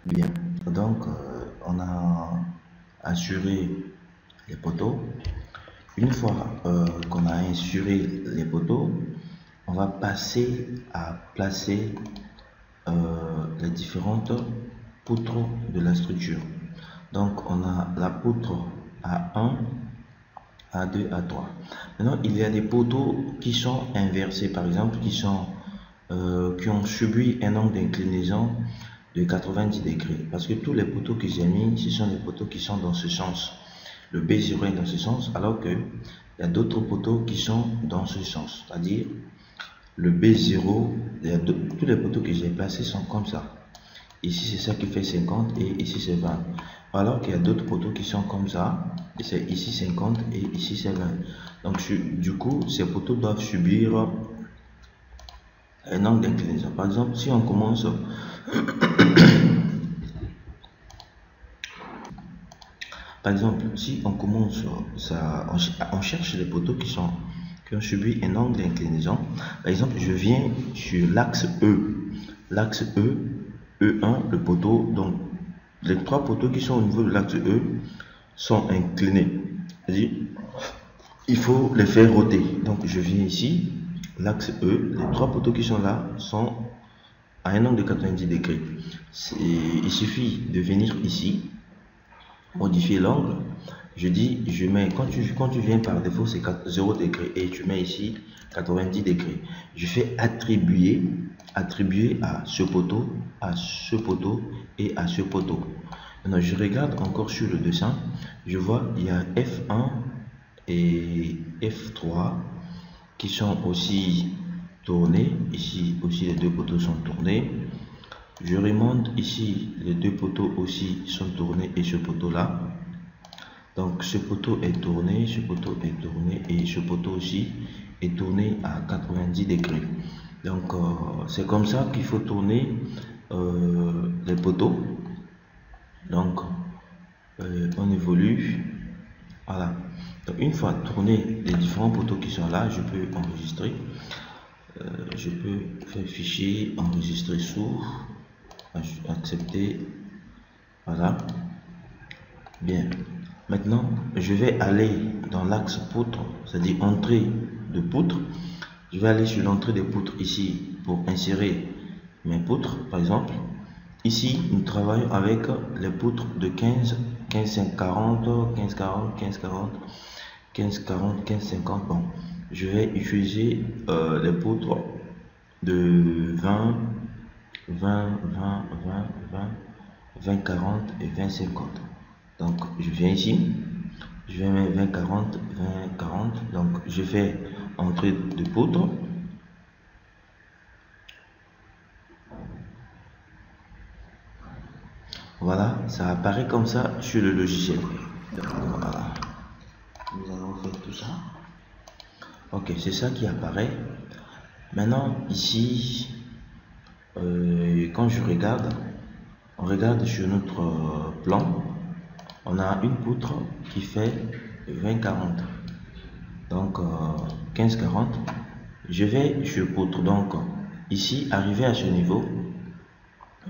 Bien, donc on a assuré les poteaux. Une fois qu'on a assuré les poteaux, on va passer à placer les différentes poutres de la structure. Donc on a la poutre A1, A2, A3. Maintenant, il y a des poteaux qui sont inversés, par exemple, qui ont subi un angle d'inclinaison de 90 degrés. Parce que tous les poteaux que j'ai mis, ce sont les poteaux qui sont dans ce sens. Le B0 est dans ce sens, alors qu'il y a d'autres poteaux qui sont dans ce sens. C'est-à-dire, le B0, tous les poteaux que j'ai placés sont comme ça. Ici, c'est ça qui fait 50 et ici, c'est 20. Alors qu'il y a d'autres poteaux qui sont comme ça. Et c'est ici 50 et ici, c'est 20. Donc, du coup, ces poteaux doivent subir un angle d'inclinaison. Par exemple, si on commence... Par exemple, si on commence ça, on cherche les poteaux qui ont subi un angle d'inclinaison. Par exemple, je viens sur l'axe E. L'axe E, E1, le poteau. Donc, les trois poteaux qui sont au niveau de l'axe E sont inclinés. C'est-à-dire, il faut les faire roter. Donc, je viens ici, l'axe E, les trois poteaux qui sont là sont à un angle de 90 degrés. Il suffit de venir ici, modifier l'angle. Je dis, je mets, quand tu viens par défaut, c'est 0 degré et tu mets ici 90 degrés. Je fais attribuer à ce poteau, à ce poteau et à ce poteau. Maintenant, je regarde encore sur le dessin, je vois il y a F1 et F3 qui sont aussi tournés. Ici aussi, les deux poteaux sont tournés. Je remonte ici, les deux poteaux aussi sont tournés et ce poteau là. Donc ce poteau est tourné, ce poteau est tourné et ce poteau aussi est tourné à 90 degrés. Donc c'est comme ça qu'il faut tourner les poteaux. Donc on évolue. Voilà. Donc une fois tourné les différents poteaux qui sont là, je peux enregistrer. Je peux faire fichier, enregistrer sous, accepter. Voilà. Bien. Maintenant, je vais aller dans l'axe poutre, c'est-à-dire entrée de poutre. Je vais aller sur l'entrée des poutres ici pour insérer mes poutres, par exemple. Ici, nous travaillons avec les poutres de 15, 15, 40, 15, 40, 15, 40, 15, 40, 15, 50. Bon, je vais utiliser les poutres de 20, 20, 20, 20, 20, 20, 40 et 20, 50. Donc, je viens ici, je vais mettre 20, 40, 20, 40. Donc, je fais entrée de poutre. Voilà, ça apparaît comme ça sur le logiciel. Donc, voilà. Nous allons faire tout ça. Ok, c'est ça qui apparaît. Maintenant, ici, quand je regarde, on regarde sur notre plan, on a une poutre qui fait 20-40. Donc, 15-40. Je vais sur poutre. Donc, ici, arrivé à ce niveau,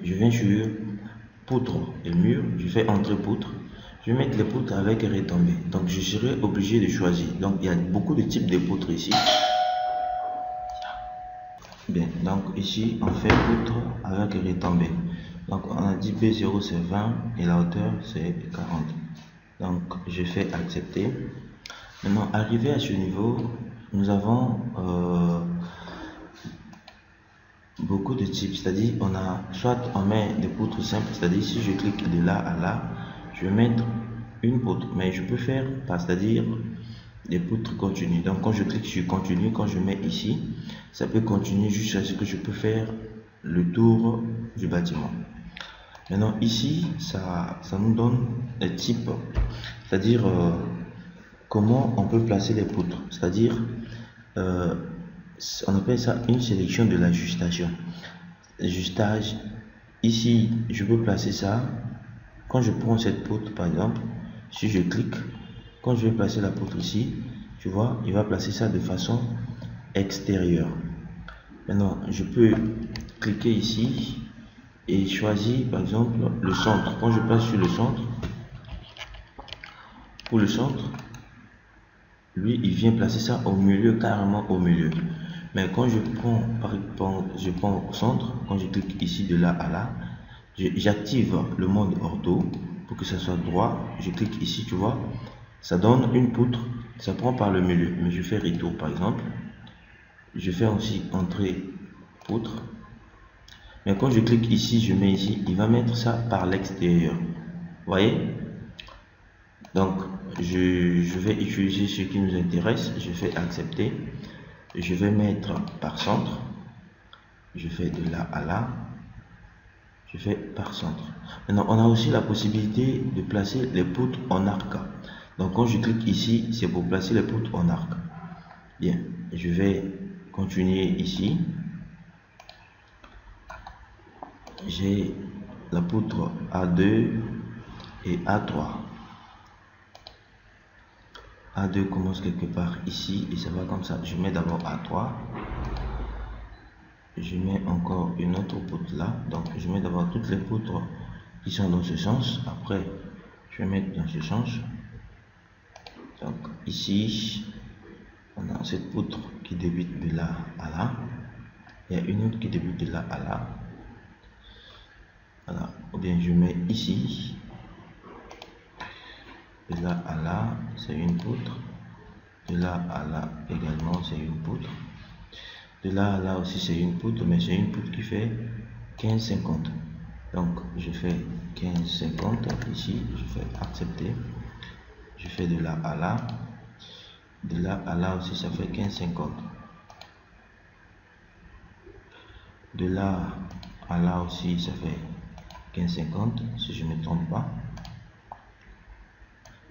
je viens sur poutre et mur. Je fais entrer poutre. Je vais mettre les poutres avec retombée. Donc, je serai obligé de choisir. Donc, il y a beaucoup de types de poutres ici. Bien, donc ici, on fait poutre avec retombée. Donc, on a dit B0 c'est 20 et la hauteur c'est 40. Donc, je fais accepter. Maintenant, arrivé à ce niveau, nous avons beaucoup de types. C'est-à-dire, soit on met des poutres simples, c'est-à-dire si je clique de là à là, je vais mettre une poutre. Mais je peux faire, c'est-à-dire des poutres continues. Donc, quand je clique sur continue, quand je mets ici, ça peut continuer jusqu'à ce que je peux faire le tour du bâtiment. Maintenant, ici, ça nous donne des types, c'est-à-dire comment on peut placer les poutres. C'est-à-dire, on appelle ça une sélection de l'ajustation. Ajustage, ici, je peux placer ça. Quand je prends cette poutre, par exemple, si je clique, quand je vais placer la poutre ici, tu vois, il va placer ça de façon extérieure. Maintenant, je peux cliquer ici et choisis par exemple le centre. Quand je passe sur le centre, pour le centre, lui il vient placer ça au milieu, carrément au milieu. Mais quand je prends je prends au centre, quand je clique ici de là à là, j'active le mode ortho pour que ça soit droit. Je clique ici, tu vois, ça donne une poutre, ça prend par le milieu. Mais je fais retour par exemple, je fais aussi entrée poutre. Mais quand je clique ici, je mets ici, il va mettre ça par l'extérieur. Vous voyez? Donc, je vais utiliser ce qui nous intéresse. Je fais accepter. Je vais mettre par centre. Je fais de là à là. Je fais par centre. Maintenant, on a aussi la possibilité de placer les poutres en arc. Donc, quand je clique ici, c'est pour placer les poutres en arc. Bien, je vais continuer ici. J'ai la poutre A2 et A3. A2 commence quelque part ici et ça va comme ça. Je mets d'abord A3. Je mets encore une autre poutre là. Donc je mets d'abord toutes les poutres qui sont dans ce sens. Après, je vais mettre dans ce sens. Donc ici, on a cette poutre qui débute de là à là. Il y a une autre qui débute de là à là. Voilà. Ou bien je mets ici. De là à là, c'est une poutre. De là à là également, c'est une poutre. De là à là aussi, c'est une poutre, mais c'est une poutre qui fait 15,50. Donc, je fais 15,50 ici. Je fais accepter. Je fais de là à là. De là à là aussi, ça fait 15,50. De là à là aussi, ça fait 15,50, si je ne me trompe pas.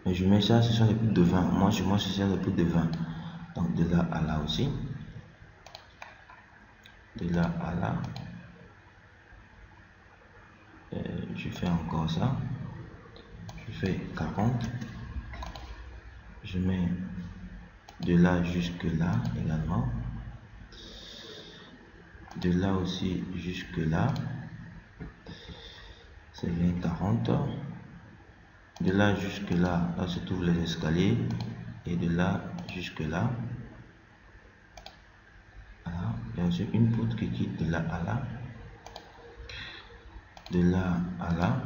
Mais je mets ça, ce sont les poutres de 20. Moi, ce sont les poutres de 20. Donc, de là à là aussi. De là à là. Je fais encore ça. Je fais 40. Je mets de là jusque là également. De là aussi jusque là. C'est bien 40. De là jusque là, là se trouvent les escaliers. Et de là jusque là. Voilà. Bien sûr, une poutre qui quitte de là à là. De là à là.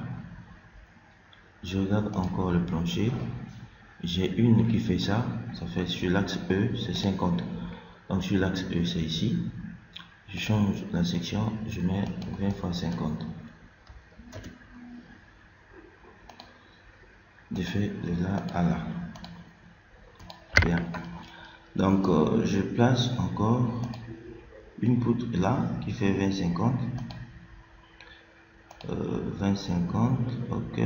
Je regarde encore le plancher. J'ai une qui fait ça. Ça fait sur l'axe E, c'est 50. Donc sur l'axe E, c'est ici. Je change la section. Je mets 20 fois 50. Je fais de là à là. Bien. Donc je place encore une poutre là qui fait 20-50. 20-50, ok.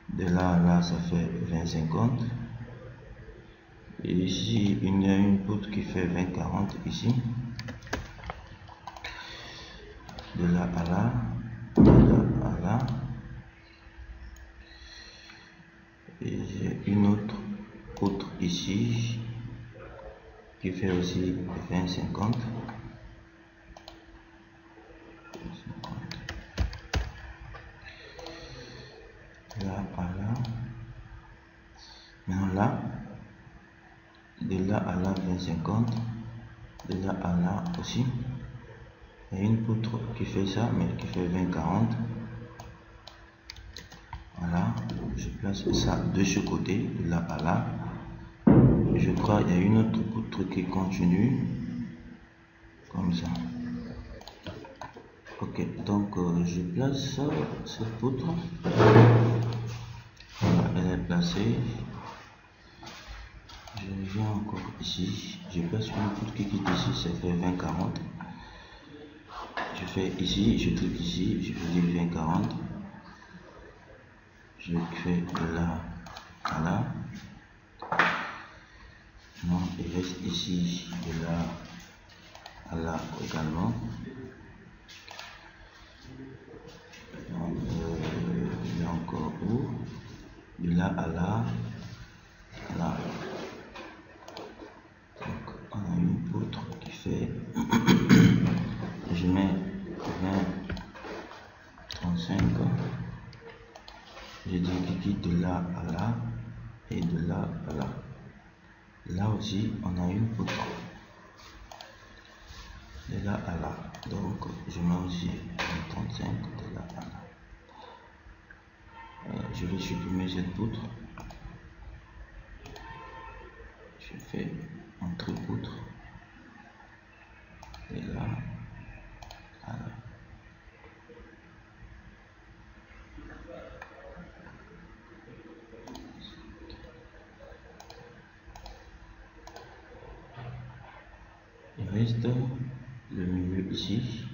De là à là, ça fait 20-50. Et ici, il y a une poutre qui fait 20-40 ici. De là à là, de là à là. Et j'ai une autre poutre ici qui fait aussi 20-50. Là à là. Maintenant là, de là à là 20-50. De là à là aussi. Il y a une poutre qui fait ça, mais qui fait 20-40. Voilà, je place ça de ce côté, de là à là. Je crois qu'il y a une autre poutre qui continue. Comme ça. Ok, donc je place cette poutre. Voilà, elle est placée. Je viens encore ici. Je place une poutre qui quitte ici, ça fait 20-40. Je fais ici, je clique ici, je fais 20-40. Je fais de là à là. Non, il reste ici de là à là également. Il y a encore où? De là à là. Là. Donc on a une poutre qui fait liquide de là à là et de là à là. Là aussi, on a une poutre. De là à là. Donc, je mets aussi un 35 de là à là. Je vais supprimer cette poutre. Je fais entrer poutre. Et là à là. Il reste le milieu ici.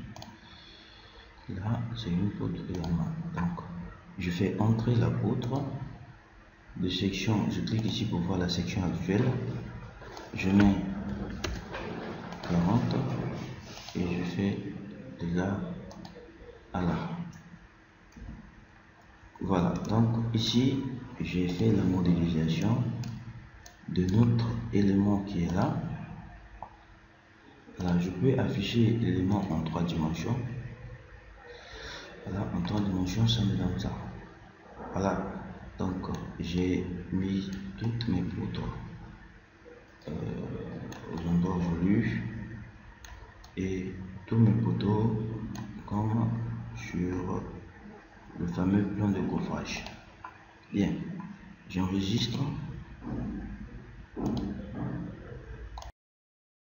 Là, c'est une poutre également. Donc, je fais entrer la poutre de section. Je clique ici pour voir la section actuelle. Je mets 40 et je fais de là à là. Voilà. Donc, ici, j'ai fait la modélisation de notre élément qui est là. Là, je peux afficher l'élément en 3 dimensions. Voilà, en 3 dimensions, ça me donne ça. Voilà, donc j'ai mis toutes mes poutres aux endroits voulus et tous mes poteaux comme sur le fameux plan de coffrage. Bien, j'enregistre.